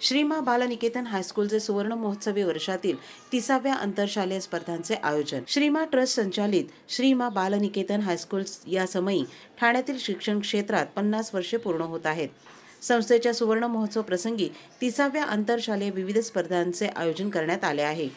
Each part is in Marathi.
श्रीमा बालनिकेतन हायस्कूलचे सुवर्ण महोत्सवी वर्षातील 30व्या आंतरशालेय स्पर्धांचे आयोजन. श्रीमा ट्रस्ट संचालित श्रीमा बालनिकेतन हायस्कूल या समयी ठाण्यातील शिक्षण क्षेत्रात 50 वर्षे पूर्ण होत आहेत. संस्थेच्या सुवर्ण महोत्सव प्रसंगी 30व्या आंतरशालेय विविध स्पर्धांचे आयोजन करण्यात आले आहे.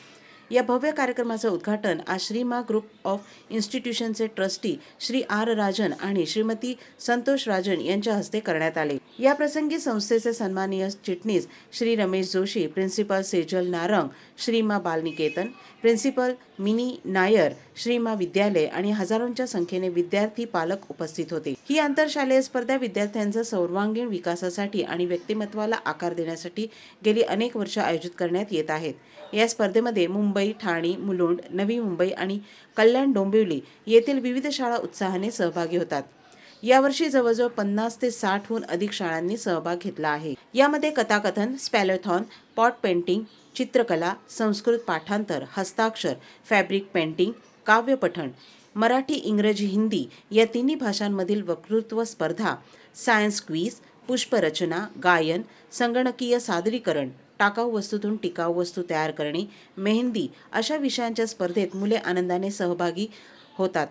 या भव्य कार्यक्रमाचे उद्घाटन आज श्रीमा ग्रुप ऑफ इन्स्टिट्यूशनचे ट्रस्टी श्री आर राजन आणि श्रीमती संतोष राजन यांच्या हस्ते करण्यात आले. या प्रसंगी संस्थेचे सन्माननीय चिटणीस श्री रमेश जोशी, प्रिन्सिपल सेजल नारंग, श्रीमा बालनिकेतन, प्रिन्सिपल मिनी नायर, श्रीमा विद्यालय आणि हजारोंच्या संख्येने विद्यार्थी पालक उपस्थित होते. ही आंतरशालेय स्पर्धा विद्यार्थ्यांच्या सर्वांगीण विकासासाठी आणि व्यक्तिमत्वाला आकार देण्यासाठी गेली अनेक वर्ष आयोजित करण्यात येत आहेत. या स्पर्धेमध्ये मुंबई, ठाणे, मुलुंड, नवी मुंबई आणि कल्याण डोंबिवली येथील विविध शाळा उत्साहाने सहभागी होतात. यावर्षी जवळजवळ 50 ते 60हून अधिक शाळांनी सहभाग घेतला आहे. यामध्ये कथाकथन, स्पॅलोथॉन, पॉट पेंटिंग, चित्रकला, संस्कृत पाठांतर, हस्ताक्षर, फॅब्रिक पेंटिंग, काव्य पठण, मराठी, इंग्रजी, हिंदी या तिन्ही भाषांमधील वक्तृत्व स्पर्धा, सायन्स क्विज, पुष्परचना, गायन, संगणकीय सादरीकरण, टाकाऊ वस्तूतून टिकाऊ वस्तू तयार करणे, मेहंदी अशा विषयांच्या स्पर्धेत मुले आनंदाने सहभागी होतात.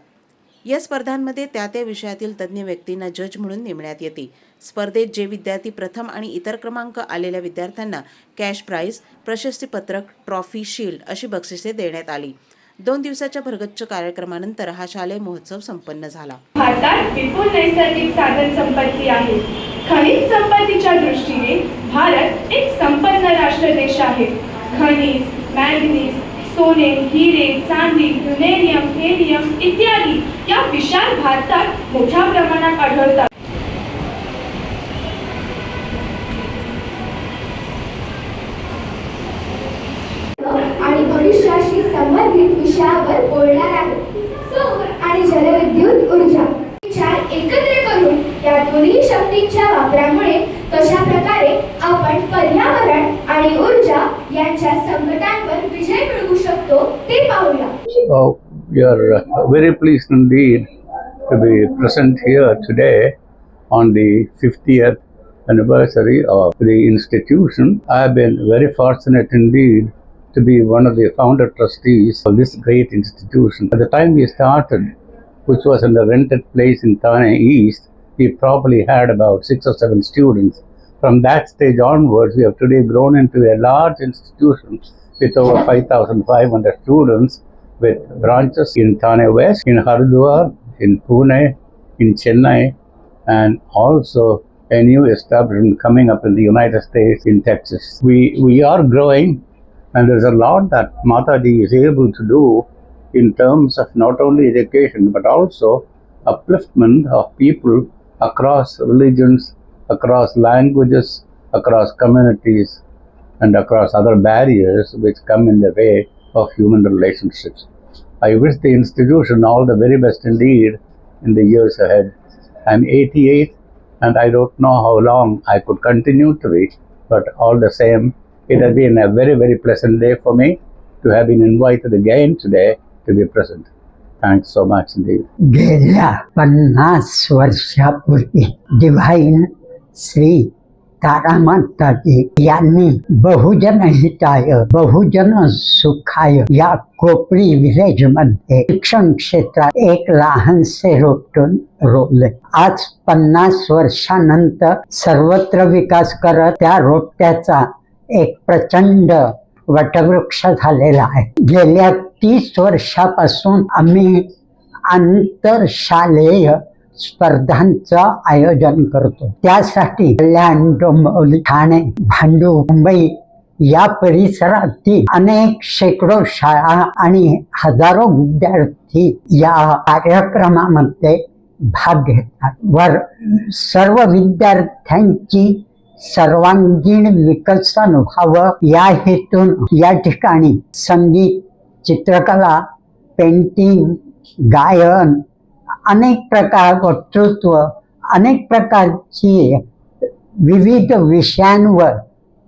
या स्पर्धांमध्ये त्या विषयातील तज्ज्ञ व्यक्तींना जज म्हणून नेमण्यात येते. स्पर्धेत जे विद्यार्थी प्रथम आणि इतर क्रमांक आलेल्या विद्यार्थ्यांना कॅश प्राइज, प्रशस्तीपत्रक, ट्रॉफी, शील्ड अशी बक्षिसे देण्यात आली. 2 दिवसाच्या भरगच्च कार्यक्रमानंतर हा शालेय महोत्सव संपन्न झाला. भारतात विपुल नैसर्गिक साधन संपत्ती आहे. खनिज संपत्तीच्या दृष्टीने भारत एक संपन्न राष्ट्र देश आहे. खनिज, मॅंगनीज, सोने, हिरे, चांदी, युरेनियम, हेलियम इत्यादी या विशाल भारतात मोठ्या प्रमाणात आढळतात. आणि भविष्याशी संबंधित विषयावर बोलणार आहे. सौर आणि जलविद्युत ऊर्जा विचार एकत्र करून या दोन्ही शक्तींच्या वापरामुळे कशा प्रकारे आपण पर्यावरण आणि ऊर्जा यांच्या संकटांवर विजय मिळवू शकतो ते पाहूया. We are very pleased indeed to be present here today on the 50th anniversary of the institution. I have been very fortunate indeed to be one of the founder trustees of this great institution. At the time we started, which was in a rented place in Thane East, we probably had about 6 or 7 students. From that stage onwards, we have today grown into a large institution with over 5,500 students, with branches in Thane West, in Haridwar, in Pune, in Chennai, and also a new establishment coming up in the United States, in Texas. We are growing, and there's a lot that Mataji is able to do in terms of not only education but also upliftment of people across religions, across languages, across communities, and across other barriers which come in the way of human relationships. I wish the institution all the very best indeed in the years ahead. I'm 88 and I don't know how long I could continue to be, but all the same, it has been a very, very pleasant day for me to have been invited again today to be present. Thanks so much indeed. गेल्या 50 वर्षापूर्वी डिव्हाइन श्री तारामाताजी यांनी बहुजन हिताय बहुजन सुखाय या कोपरी विलेज मध्ये शिक्षण क्षेत्रात एक लहानसे रोपटून रोवले. आज 50 वर्षानंतर सर्वत्र विकास करत त्या रोपट्याचा एक प्रचंड वटवृक्ष झालेला आहे. गेल्या 30 वर्षापासून आम्ही आंतरशालेय स्पर्धांचं आयोजन करतो. त्यासाठी कल्याण, डोंबिवली, ठाणे, भांडूप, मुंबई या परिसरातील अनेक शेकडो शाळा आणि हजारो विद्यार्थी या कार्यक्रमामध्ये भाग घेतात. वर सर्व विद्यार्थ्यांची सर्वांगीण विकसन व्हावं या हेतून या ठिकाणी संगीत, चित्रकला, पेंटिंग, गायन, अनेक प्रकार वक्तृत्व, अनेक प्रकारची विविध विषयांवर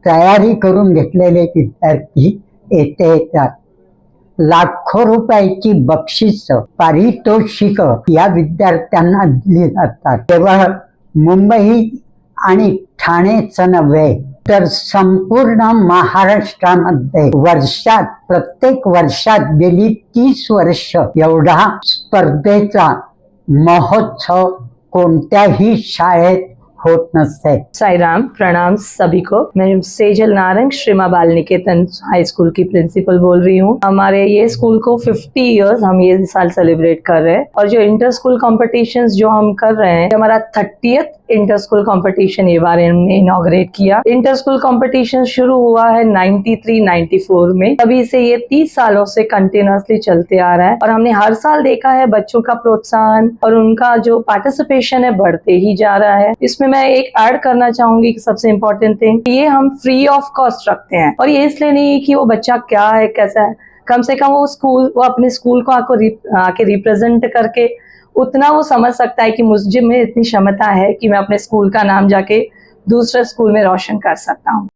तयारी करून घेतलेले विद्यार्थी येथे येतात. लाखो रुपयाची बक्षीस, पारितोषिक या विद्यार्थ्यांना दिली जातात. केवळ मुंबई आणि ठाणेच नव्हे तर संपूर्ण महाराष्ट्रामध्ये प्रत्येक वर्षात गेली 30 वर्ष एवढा स्पर्धेचा महोत्सव कोणत्याही शाळेत होत नसते. साई राम, प्रणाम सभी को। मैं सेजल नारंग श्री मां बाल निकेतन हाई स्कूल की प्रिंसिपल बोल रही हूँ। हमारे ये स्कूल को 50 इयर्स हम ये साल सेलिब्रेट कर रहे हैं और जो इंटर स्कूल कॉम्पिटिशन्स जो हम कर रहे हैं, हमारा 30th इंटर स्कूल कॉम्पिटिशन ये बार हमने इनॉग्रेट किया। इंटर स्कूल कॉम्पिटिशन शुरू हुआ है 93-94 में, तभी से ये 30 सालों से कंटिन्यूसली चलते आ रहा है और हमने हर साल देखा है बच्चों का प्रोत्साहन और उनका जो पार्टिसिपेशन है बढ़ते ही जा रहा है। इसमें मैं एक ऐड करना चाहूंगी कि सबसे इम्पोर्टेंट थिंग, ये हम फ्री ऑफ कॉस्ट रखते हैं और ये इसलिए नहीं कि वो बच्चा क्या है कैसा है, कम से कम वो अपने स्कूल को आके रिप्रेजेंट करके उतना वो समझ सकता है कि मुझे में इतनी क्षमता है कि मैं अपने स्कूल का नाम जाके दूसरे स्कूल में रोशन कर सकता हूँ।